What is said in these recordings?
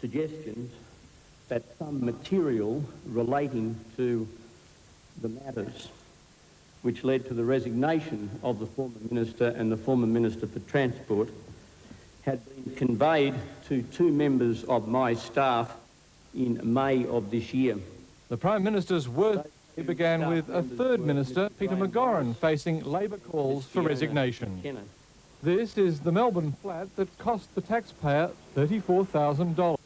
suggestions that some material relating to the matters which led to the resignation of the former Minister and the former Minister for Transport had been conveyed to two members of my staff in May of this year. The Prime Minister's work began with a third minister, Peter McGauran, facing Labor calls for resignation. This is the Melbourne flat that cost the taxpayer $34,000.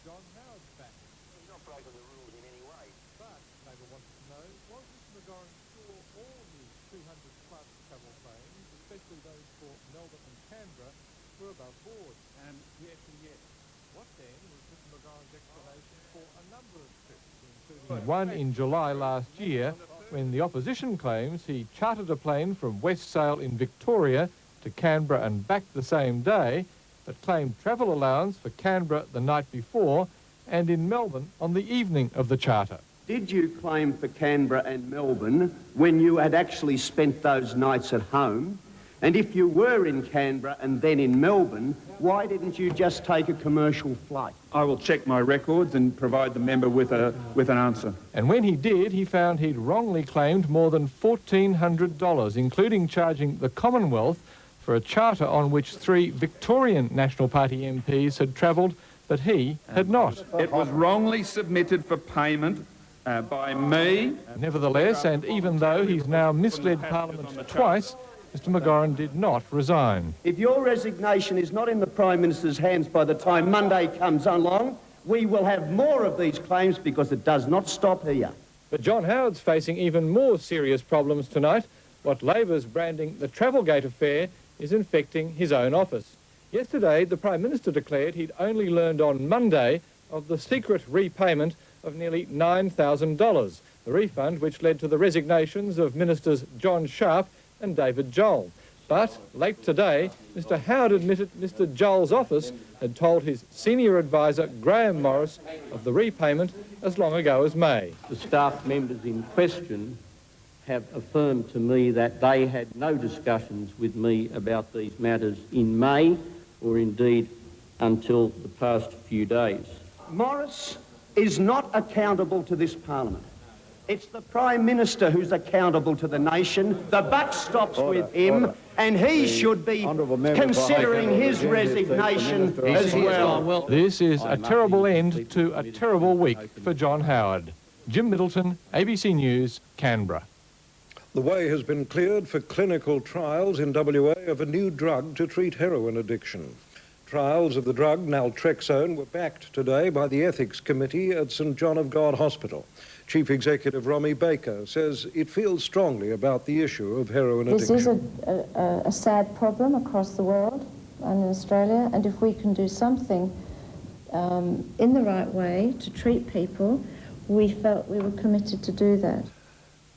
John Howard's back. He's not breaking the rules in any way. But Labor wanted to know, was Mr McGauran sure all his 200-plus travel claims, especially those for Melbourne and Canberra, were above board? Yes and yes. What then was Mr McGauran's explanation for a number of trips, including one in July last year, when the opposition claims he chartered a plane from Westsale in Victoria to Canberra and back the same day, but claimed travel allowance for Canberra the night before and in Melbourne on the evening of the charter. Did you claim for Canberra and Melbourne when you had actually spent those nights at home? And if you were in Canberra and then in Melbourne, why didn't you just take a commercial flight? I will check my records and provide the member with an answer. And when he did, he found he'd wrongly claimed more than $1,400, including charging the Commonwealth for a charter on which 3 Victorian National Party MPs had travelled, but he had not. It was wrongly submitted for payment by me. Nevertheless, and even though he's now misled Parliament twice, Mr McGauran did not resign. If your resignation is not in the Prime Minister's hands by the time Monday comes along, we will have more of these claims because it does not stop here. But John Howard's facing even more serious problems tonight. What Labor's branding the Travelgate affair is infecting his own office. Yesterday, the Prime Minister declared he'd only learned on Monday of the secret repayment of nearly $9,000, the refund which led to the resignations of Ministers John Sharp and David Joel. But late today, Mr Howard admitted Mr Joel's office had told his senior advisor Graham Morris of the repayment as long ago as May. The staff members in question have affirmed to me that they had no discussions with me about these matters in May or indeed until the past few days. Morris is not accountable to this Parliament. It's the Prime Minister who's accountable to the nation. The buck stops with him, and he should be considering his resignation as well. This is a terrible end to a terrible week for John Howard. Jim Middleton, ABC News, Canberra. The way has been cleared for clinical trials in WA of a new drug to treat heroin addiction. Trials of the drug naltrexone were backed today by the Ethics Committee at St John of God Hospital. Chief Executive Romy Baker says it feels strongly about the issue of heroin addiction. This is a sad problem across the world and in Australia, and if we can do something in the right way to treat people, we felt we were committed to do that.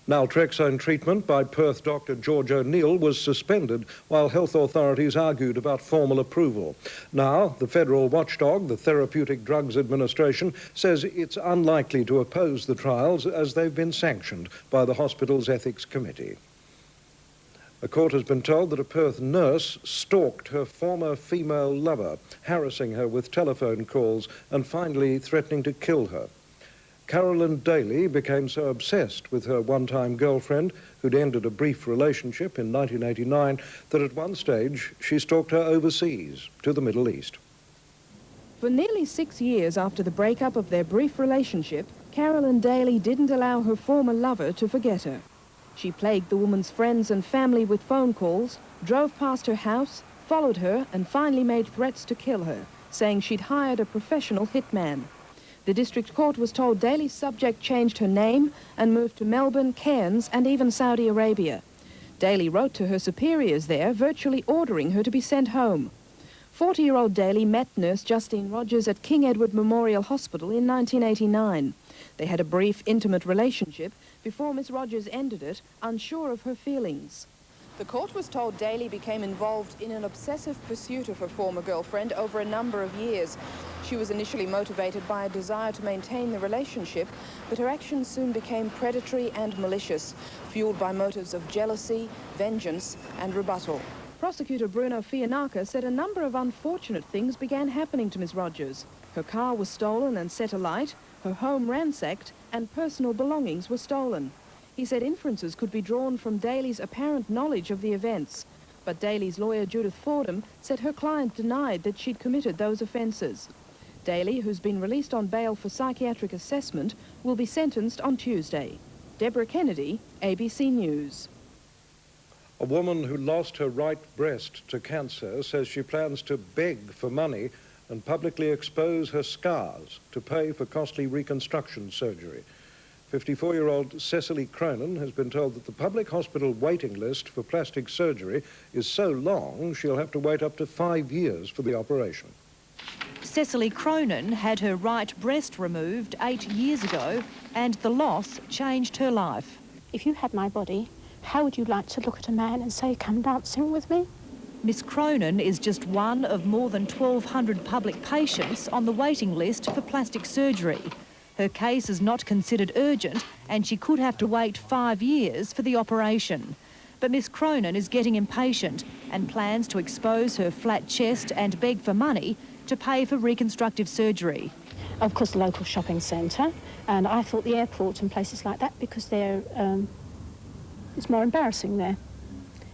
Naltrexone treatment by Perth Dr George O'Neill was suspended while health authorities argued about formal approval. Now, the federal watchdog, the Therapeutic Drugs Administration, says it's unlikely to oppose the trials as they've been sanctioned by the hospital's ethics committee. A court has been told that a Perth nurse stalked her former female lover, harassing her with telephone calls and finally threatening to kill her. Carolyn Daly became so obsessed with her one-time girlfriend, who'd ended a brief relationship in 1989, that at one stage she stalked her overseas to the Middle East. For nearly 6 years after the breakup of their brief relationship, Carolyn Daly didn't allow her former lover to forget her. She plagued the woman's friends and family with phone calls, drove past her house, followed her, and finally made threats to kill her, saying she'd hired a professional hitman. The district court was told Daly's subject changed her name and moved to Melbourne, Cairns, and even Saudi Arabia. Daly wrote to her superiors there, virtually ordering her to be sent home. 40-year-old Daly met nurse Justine Rogers at King Edward Memorial Hospital in 1989. They had a brief, intimate relationship before Miss Rogers ended it, unsure of her feelings. The court was told Daly became involved in an obsessive pursuit of her former girlfriend over a number of years. She was initially motivated by a desire to maintain the relationship, but her actions soon became predatory and malicious, fueled by motives of jealousy, vengeance and rebuttal. Prosecutor Bruno Fiannaca said a number of unfortunate things began happening to Miss Rogers. Her car was stolen and set alight, her home ransacked, and personal belongings were stolen. He said inferences could be drawn from Daly's apparent knowledge of the events. But Daly's lawyer Judith Fordham said her client denied that she'd committed those offences. Daly, who's been released on bail for psychiatric assessment, will be sentenced on Tuesday. Deborah Kennedy, ABC News. A woman who lost her right breast to cancer says she plans to beg for money and publicly expose her scars to pay for costly reconstruction surgery. 54-year-old Cecily Cronin has been told that the public hospital waiting list for plastic surgery is so long she'll have to wait up to 5 years for the operation. Cecily Cronin had her right breast removed 8 years ago, and the loss changed her life. If you had my body, how would you like to look at a man and say, come dancing with me? Miss Cronin is just one of more than 1,200 public patients on the waiting list for plastic surgery. Her case is not considered urgent and she could have to wait 5 years for the operation. But Miss Cronin is getting impatient and plans to expose her flat chest and beg for money to pay for reconstructive surgery. Of course, the local shopping centre, and I thought the airport and places like that, because it's more embarrassing there.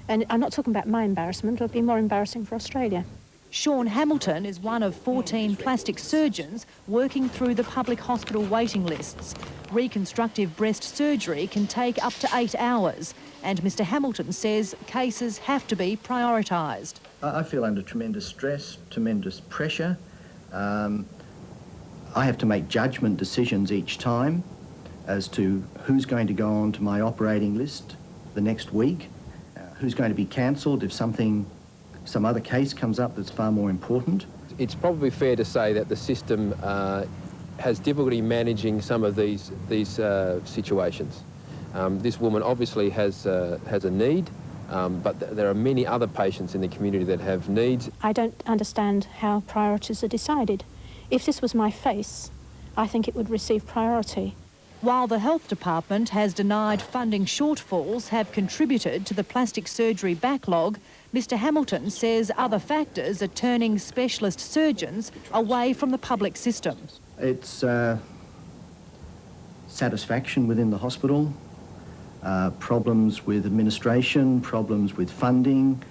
And I'm not talking about my embarrassment, it'll be more embarrassing for Australia. Sean Hamilton is one of 14 plastic surgeons working through the public hospital waiting lists. Reconstructive breast surgery can take up to 8 hours, and Mr Hamilton says cases have to be prioritised. I feel under tremendous stress, tremendous pressure. I have to make judgment decisions each time as to who's going to go on to my operating list the next week, who's going to be cancelled if some other case comes up that's far more important. It's probably fair to say that the system has difficulty managing some of these situations. This woman obviously has a need, but there are many other patients in the community that have needs. I don't understand how priorities are decided. If this was my face, I think it would receive priority. While the Health Department has denied funding shortfalls have contributed to the plastic surgery backlog, Mr Hamilton says other factors are turning specialist surgeons away from the public system. It's satisfaction within the hospital, problems with administration, problems with funding,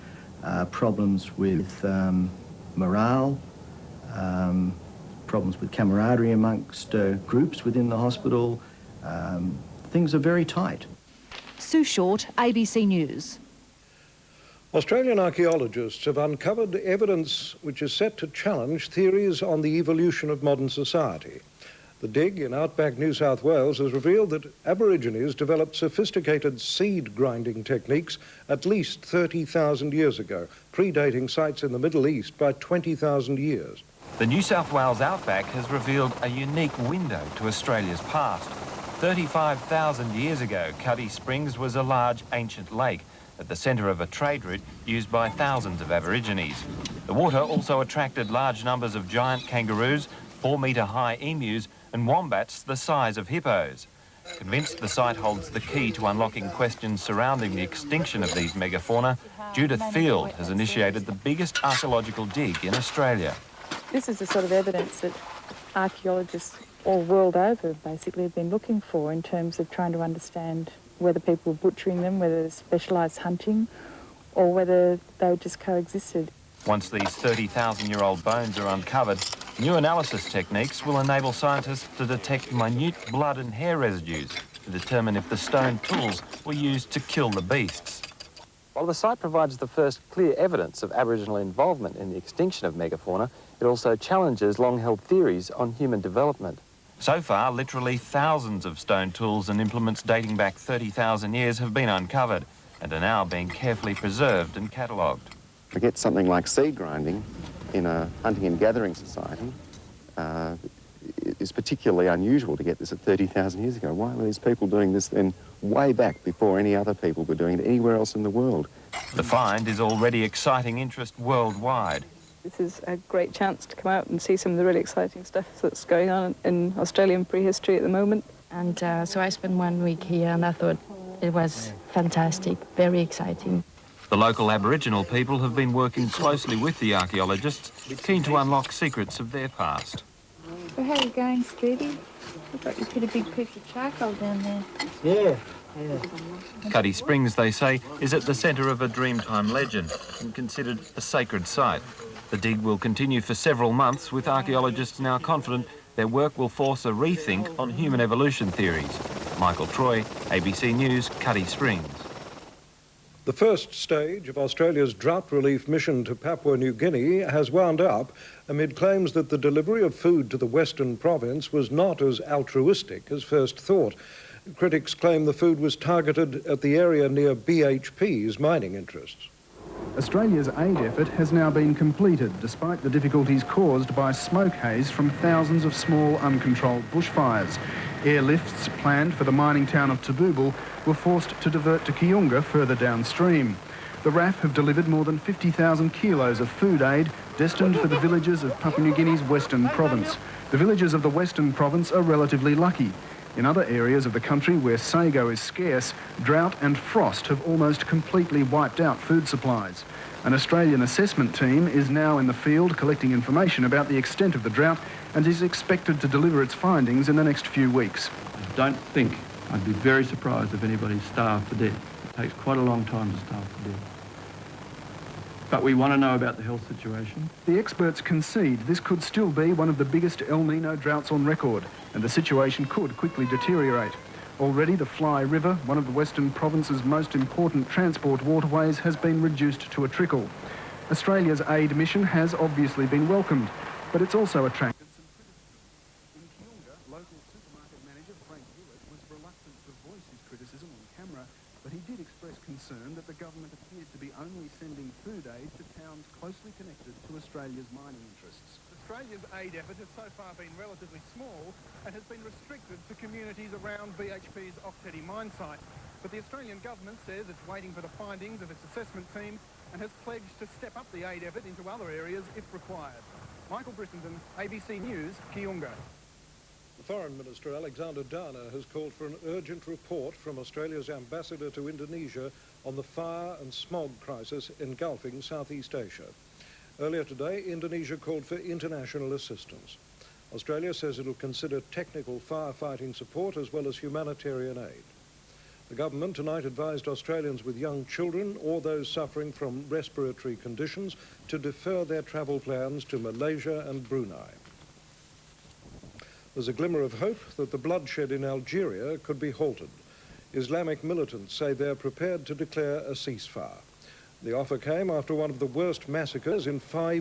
problems with morale, problems with camaraderie amongst groups within the hospital. Things are very tight. Sue Short, ABC News. Australian archaeologists have uncovered evidence which is set to challenge theories on the evolution of modern society. The dig in outback New South Wales has revealed that Aborigines developed sophisticated seed grinding techniques at least 30,000 years ago, predating sites in the Middle East by 20,000 years. The New South Wales outback has revealed a unique window to Australia's past. 35,000 years ago, Cuddy Springs was a large ancient lake at the centre of a trade route used by thousands of Aborigines. The water also attracted large numbers of giant kangaroos, 4-metre-high emus and wombats the size of hippos. Convinced the site holds the key to unlocking questions surrounding the extinction of these megafauna, Judith Field has initiated the biggest archaeological dig in Australia. This is the sort of evidence that archaeologists all world over basically have been looking for in terms of trying to understand whether people were butchering them, whether there's specialised hunting, or whether they just coexisted. Once these 30,000-year-old bones are uncovered, new analysis techniques will enable scientists to detect minute blood and hair residues to determine if the stone tools were used to kill the beasts. While the site provides the first clear evidence of Aboriginal involvement in the extinction of megafauna, it also challenges long-held theories on human development. So far, literally thousands of stone tools and implements dating back 30,000 years have been uncovered and are now being carefully preserved and catalogued. To get something like seed grinding in a hunting and gathering society is particularly unusual to get this at 30,000 years ago. Why were these people doing this then way back before any other people were doing it anywhere else in the world? The find is already exciting interest worldwide. This is a great chance to come out and see some of the really exciting stuff that's going on in Australian prehistory at the moment. And so I spent 1 week here and I thought it was fantastic, very exciting. The local Aboriginal people have been working closely with the archaeologists, keen to unlock secrets of their past. So how are you going, Speedy? I thought you put a big piece of charcoal down there. Yeah. Cuddy Springs, they say, is at the centre of a Dreamtime legend and considered a sacred site. The dig will continue for several months, with archaeologists now confident their work will force a rethink on human evolution theories. Michael Troy, ABC News, Cuddy Springs. The first stage of Australia's drought relief mission to Papua New Guinea has wound up amid claims that the delivery of food to the Western Province was not as altruistic as first thought. Critics claim the food was targeted at the area near BHP's mining interests. Australia's aid effort has now been completed, despite the difficulties caused by smoke haze from thousands of small, uncontrolled bushfires. Airlifts planned for the mining town of Taboobal were forced to divert to Kiunga further downstream. The RAF have delivered more than 50,000 kilos of food aid destined for the villages of Papua New Guinea's Western Province. The villagers of the Western Province are relatively lucky. In other areas of the country where sago is scarce, drought and frost have almost completely wiped out food supplies. An Australian assessment team is now in the field collecting information about the extent of the drought and is expected to deliver its findings in the next few weeks. I don't think, I'd be very surprised if anybody starved to death. It takes quite a long time to starve to death. But we want to know about the health situation. The experts concede this could still be one of the biggest El Nino droughts on record, and the situation could quickly deteriorate. Already the Fly River, one of the Western Province's most important transport waterways, has been reduced to a trickle. Australia's aid mission has obviously been welcomed, but it's also attracted some criticism. In Kiunga, local supermarket manager Frank Hewitt was reluctant to voice his criticism on camera, but he did express concern that the government appeared to be only sending food aid to towns closely connected to Australia's mining interests. Australia's aid effort has so far been relatively small and has been restricted to communities around BHP's Oktedi mine site. But the Australian government says it's waiting for the findings of its assessment team and has pledged to step up the aid effort into other areas if required. Michael Brissenden, ABC News, Kiunga. The Foreign Minister, Alexander Dana, has called for an urgent report from Australia's ambassador to Indonesia on the fire and smog crisis engulfing Southeast Asia. Earlier today, Indonesia called for international assistance. Australia says it will consider technical firefighting support as well as humanitarian aid. The government tonight advised Australians with young children or those suffering from respiratory conditions to defer their travel plans to Malaysia and Brunei. There's a glimmer of hope that the bloodshed in Algeria could be halted. Islamic militants say they're prepared to declare a ceasefire. The offer came after one of the worst massacres in 5